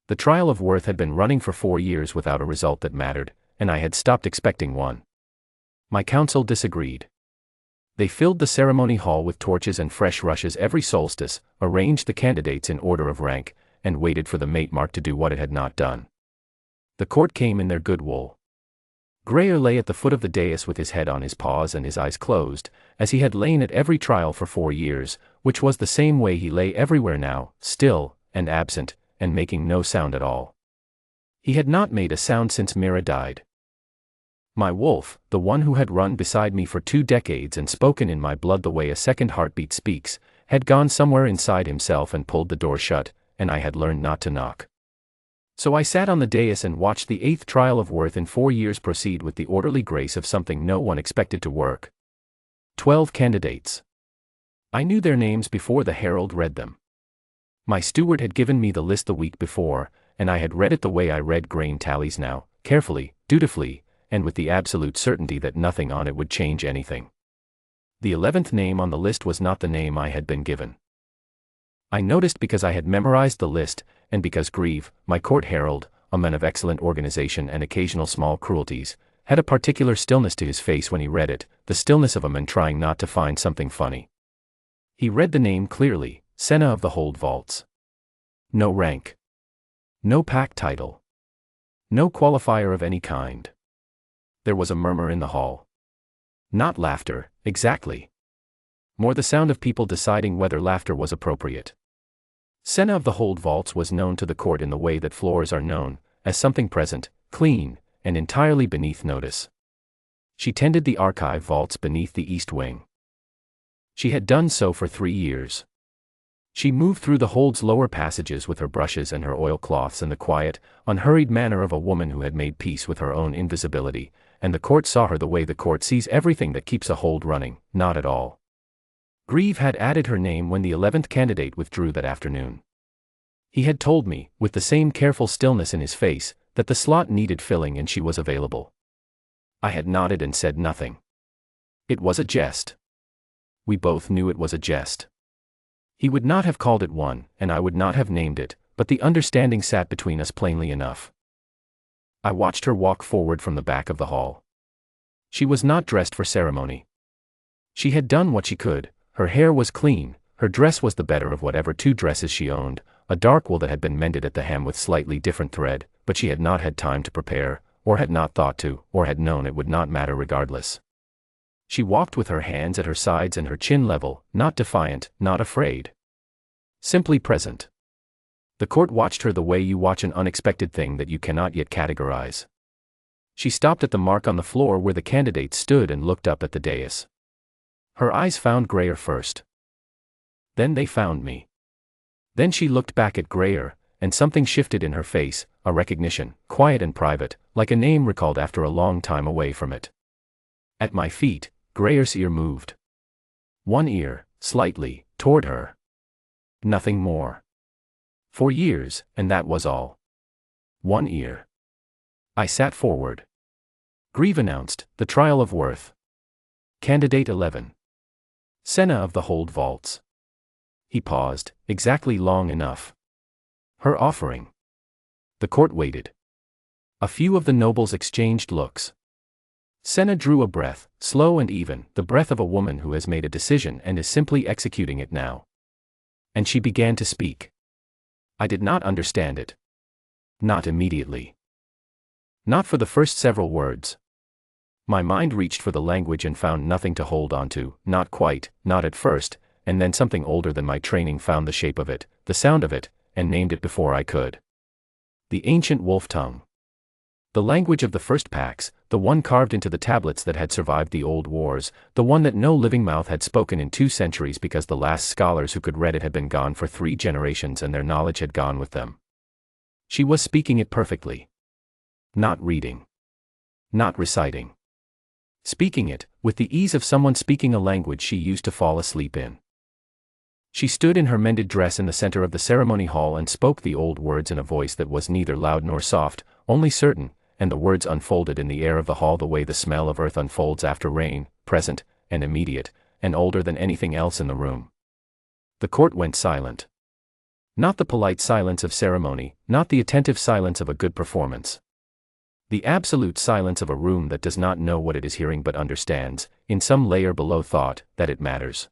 The trial of Worth had been running for 4 years without a result that mattered, and I had stopped expecting one. My council disagreed. They filled the ceremony hall with torches and fresh rushes every solstice, arranged the candidates in order of rank, and waited for the mate mark to do what it had not done. The court came in their good wool. Grayer lay at the foot of the dais with his head on his paws and his eyes closed, as he had lain at every trial for 4 years, which was the same way he lay everywhere now, still, and absent, and making no sound at all. He had not made a sound since Mira died. My wolf, the one who had run beside me for 2 decades and spoken in my blood the way a second heartbeat speaks, had gone somewhere inside himself and pulled the door shut, and I had learned not to knock. So I sat on the dais and watched the 8th trial of Worth in 4 years proceed with the orderly grace of something no one expected to work. 12 candidates. I knew their names before the herald read them. My steward had given me the list the week before, and I had read it the way I read grain tallies now, carefully, dutifully, and with the absolute certainty that nothing on it would change anything. The 11th name on the list was not the name I had been given. I noticed because I had memorized the list, and because Grieve, my court herald, a man of excellent organization and occasional small cruelties, had a particular stillness to his face when he read it, the stillness of a man trying not to find something funny. He read the name clearly, Senna of the Hold Vaults. No rank. No pack title. No qualifier of any kind. There was a murmur in the hall. Not laughter, exactly. More the sound of people deciding whether laughter was appropriate. Senna of the Hold Vaults was known to the court in the way that floors are known, as something present, clean, and entirely beneath notice. She tended the archive vaults beneath the east wing. She had done so for 3 years. She moved through the hold's lower passages with her brushes and her oilcloths in the quiet, unhurried manner of a woman who had made peace with her own invisibility, and the court saw her the way the court sees everything that keeps a hold running, not at all. Grieve had added her name when the 11th candidate withdrew that afternoon. He had told me, with the same careful stillness in his face, that the slot needed filling and she was available. I had nodded and said nothing. It was a jest. We both knew it was a jest. He would not have called it one, and I would not have named it, but the understanding sat between us plainly enough. I watched her walk forward from the back of the hall. She was not dressed for ceremony. She had done what she could. Her hair was clean, her dress was the better of whatever 2 dresses she owned, a dark wool that had been mended at the hem with slightly different thread, but she had not had time to prepare, or had not thought to, or had known it would not matter regardless. She walked with her hands at her sides and her chin level, not defiant, not afraid. Simply present. The court watched her the way you watch an unexpected thing that you cannot yet categorize. She stopped at the mark on the floor where the candidates stood and looked up at the dais. Her eyes found Grayer first. Then they found me. Then she looked back at Grayer, and something shifted in her face, a recognition, quiet and private, like a name recalled after a long time away from it. At my feet, Grayer's ear moved. One ear, slightly, toward her. Nothing more. 4 years, and that was all. 1 ear. I sat forward. Grieve announced, the trial of Worth. Candidate 11. Senna of the Hold Vaults. He paused, exactly long enough. Her offering. The court waited. A few of the nobles exchanged looks. Senna drew a breath, slow and even, the breath of a woman who has made a decision and is simply executing it now. And she began to speak. I did not understand it. Not immediately. Not for the first several words. My mind reached for the language and found nothing to hold on to, not quite, not at first, and then something older than my training found the shape of it, the sound of it, and named it before I could. The ancient wolf tongue. The language of the first packs, the one carved into the tablets that had survived the old wars, the one that no living mouth had spoken in 2 centuries because the last scholars who could read it had been gone for 3 generations and their knowledge had gone with them. She was speaking it perfectly. Not reading. Not reciting. Speaking it, with the ease of someone speaking a language she used to fall asleep in. She stood in her mended dress in the center of the ceremony hall and spoke the old words in a voice that was neither loud nor soft, only certain, and the words unfolded in the air of the hall the way the smell of earth unfolds after rain, present, and immediate, and older than anything else in the room. The court went silent. Not the polite silence of ceremony, not the attentive silence of a good performance. The absolute silence of a room that does not know what it is hearing but understands, in some layer below thought, that it matters.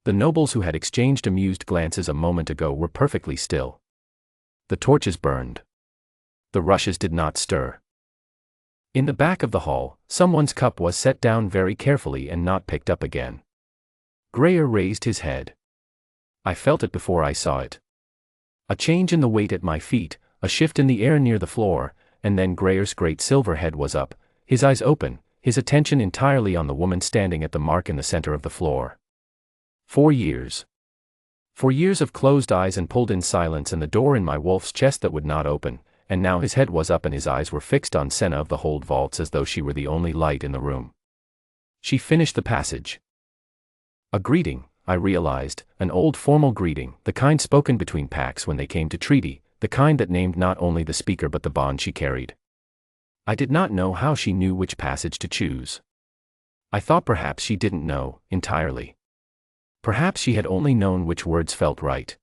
The nobles who had exchanged amused glances a moment ago were perfectly still. The torches burned. The rushes did not stir. In the back of the hall, someone's cup was set down very carefully and not picked up again. Grayer raised his head. I felt it before I saw it. A change in the weight at my feet, a shift in the air near the floor, and then Grayer's great silver head was up, his eyes open, his attention entirely on the woman standing at the mark in the center of the floor. 4 years. 4 years of closed eyes and pulled in silence and the door in my wolf's chest that would not open, and now his head was up and his eyes were fixed on Senna of the hold vaults as though she were the only light in the room. She finished the passage. A greeting, I realized, an old formal greeting, the kind spoken between packs when they came to treaty, the kind that named not only the speaker but the bond she carried. I did not know how she knew which passage to choose. I thought perhaps she didn't know, entirely. Perhaps she had only known which words felt right.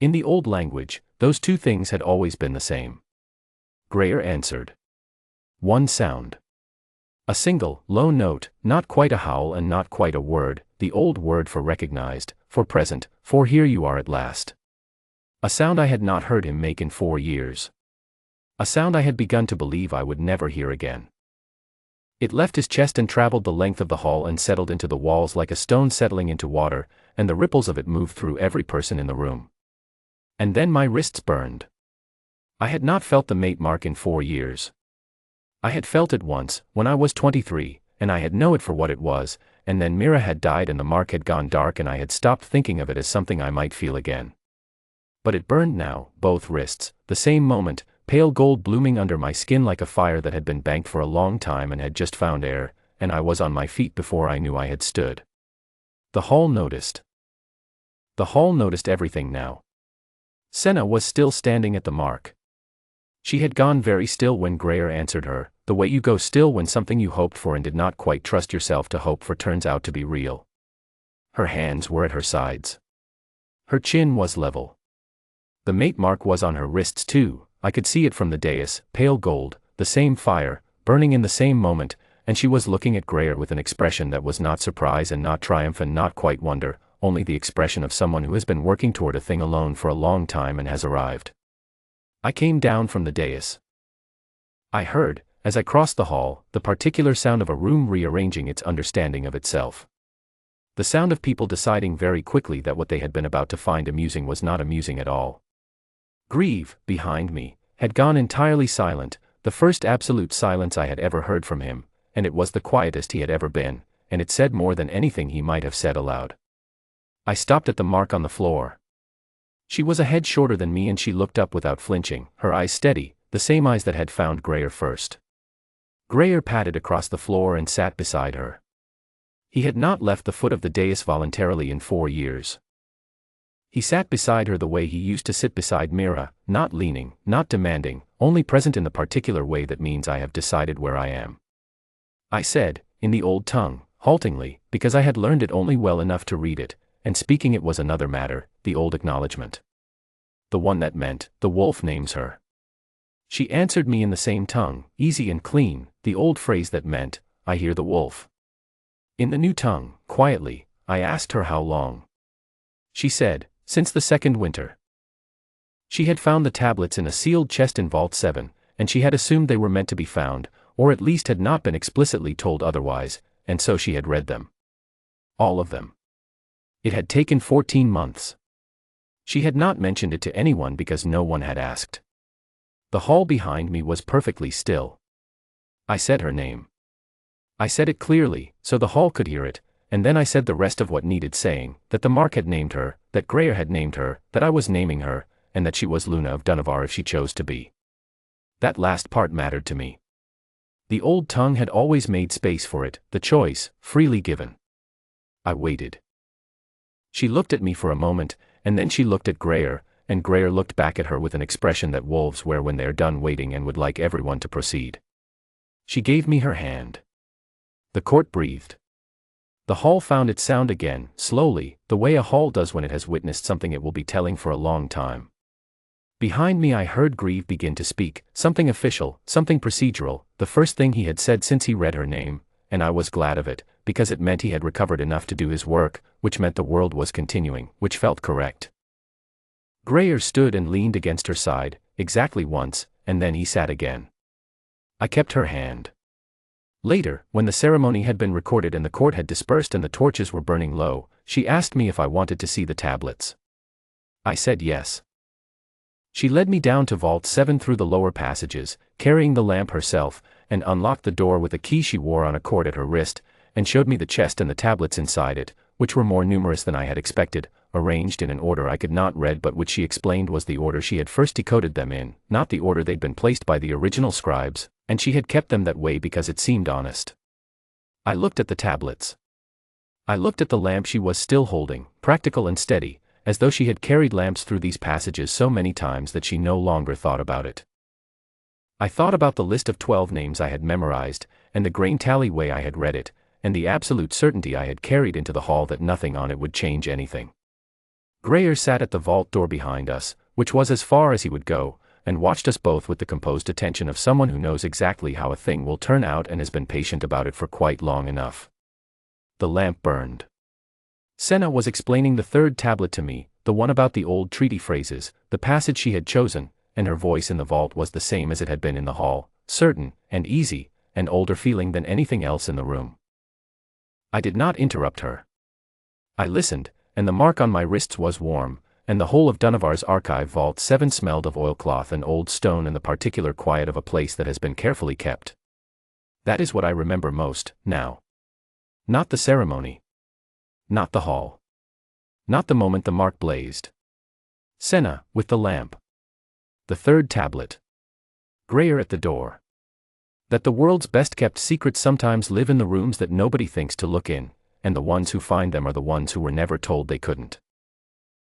In the old language, those two things had always been the same. Grayer answered. One sound. A single, low note, not quite a howl and not quite a word, the old word for recognized, for present, for here you are at last. A sound I had not heard him make in 4 years. A sound I had begun to believe I would never hear again. It left his chest and traveled the length of the hall and settled into the walls like a stone settling into water, and the ripples of it moved through every person in the room. And then my wrists burned. I had not felt the mate mark in 4 years. I had felt it once, when I was 23, and I had known it for what it was, and then Mira had died and the mark had gone dark and I had stopped thinking of it as something I might feel again. But it burned now, both wrists, the same moment, pale gold blooming under my skin like a fire that had been banked for a long time and had just found air, and I was on my feet before I knew I had stood. The hall noticed. The hall noticed everything now. Senna was still standing at the mark. She had gone very still when Grayer answered her, the way you go still when something you hoped for and did not quite trust yourself to hope for turns out to be real. Her hands were at her sides. Her chin was level. The mate mark was on her wrists too, I could see it from the dais, pale gold, the same fire, burning in the same moment, and she was looking at Grayer with an expression that was not surprise and not triumph and not quite wonder, only the expression of someone who has been working toward a thing alone for a long time and has arrived. I came down from the dais. I heard, as I crossed the hall, the particular sound of a room rearranging its understanding of itself. The sound of people deciding very quickly that what they had been about to find amusing was not amusing at all. Grieve, behind me, had gone entirely silent, the first absolute silence I had ever heard from him, and it was the quietest he had ever been, and it said more than anything he might have said aloud. I stopped at the mark on the floor. She was a head shorter than me and she looked up without flinching, her eyes steady, the same eyes that had found Grayer first. Grayer padded across the floor and sat beside her. He had not left the foot of the dais voluntarily in 4 years. He sat beside her the way he used to sit beside Mira, not leaning, not demanding, only present in the particular way that means I have decided where I am. I said, in the old tongue, haltingly, because I had learned it only well enough to read it, and speaking it was another matter, the old acknowledgement. The one that meant, the wolf names her. She answered me in the same tongue, easy and clean, the old phrase that meant, I hear the wolf. In the new tongue, quietly, I asked her how long. She said, since the 2nd winter. She had found the tablets in a sealed chest in Vault 7, and she had assumed they were meant to be found, or at least had not been explicitly told otherwise, and so she had read them. All of them. It had taken 14 months. She had not mentioned it to anyone because no one had asked. The hall behind me was perfectly still. I said her name. I said it clearly, so the hall could hear it, and then I said the rest of what needed saying, that the mark had named her, that Grayer had named her, that I was naming her, and that she was Luna of Dunavar if she chose to be. That last part mattered to me. The old tongue had always made space for it, the choice, freely given. I waited. She looked at me for a moment, and then she looked at Grayer, and Grayer looked back at her with an expression that wolves wear when they're done waiting and would like everyone to proceed. She gave me her hand. The court breathed. The hall found its sound again, slowly, the way a hall does when it has witnessed something it will be telling for a long time. Behind me I heard Grieve begin to speak, something official, something procedural, the first thing he had said since he read her name, and I was glad of it, because it meant he had recovered enough to do his work, which meant the world was continuing, which felt correct. Grayer stood and leaned against her side, exactly once, and then he sat again. I kept her hand. Later, when the ceremony had been recorded and the court had dispersed and the torches were burning low, she asked me if I wanted to see the tablets. I said yes. She led me down to Vault 7 through the lower passages, carrying the lamp herself, and unlocked the door with a key she wore on a cord at her wrist, and showed me the chest and the tablets inside it, which were more numerous than I had expected, arranged in an order I could not read but which she explained was the order she had first decoded them in, not the order they'd been placed by the original scribes, and she had kept them that way because it seemed honest. I looked at the tablets. I looked at the lamp she was still holding, practical and steady, as though she had carried lamps through these passages so many times that she no longer thought about it. I thought about the list of 12 names I had memorized, and the grain tally way I had read it, and the absolute certainty I had carried into the hall that nothing on it would change anything. Grayer sat at the vault door behind us, which was as far as he would go, and watched us both with the composed attention of someone who knows exactly how a thing will turn out and has been patient about it for quite long enough. The lamp burned. Senna was explaining the third tablet to me, the one about the old treaty phrases, the passage she had chosen, and her voice in the vault was the same as it had been in the hall, certain, and easy, and older feeling than anything else in the room. I did not interrupt her. I listened, and the mark on my wrists was warm, and the whole of Dunnevar's archive Vault 7 smelled of oilcloth and old stone and the particular quiet of a place that has been carefully kept. That is what I remember most, now. Not the ceremony. Not the hall. Not the moment the mark blazed. Senna, with the lamp. The third tablet. Grayer at the door. That the world's best-kept secrets sometimes live in the rooms that nobody thinks to look in, and the ones who find them are the ones who were never told they couldn't.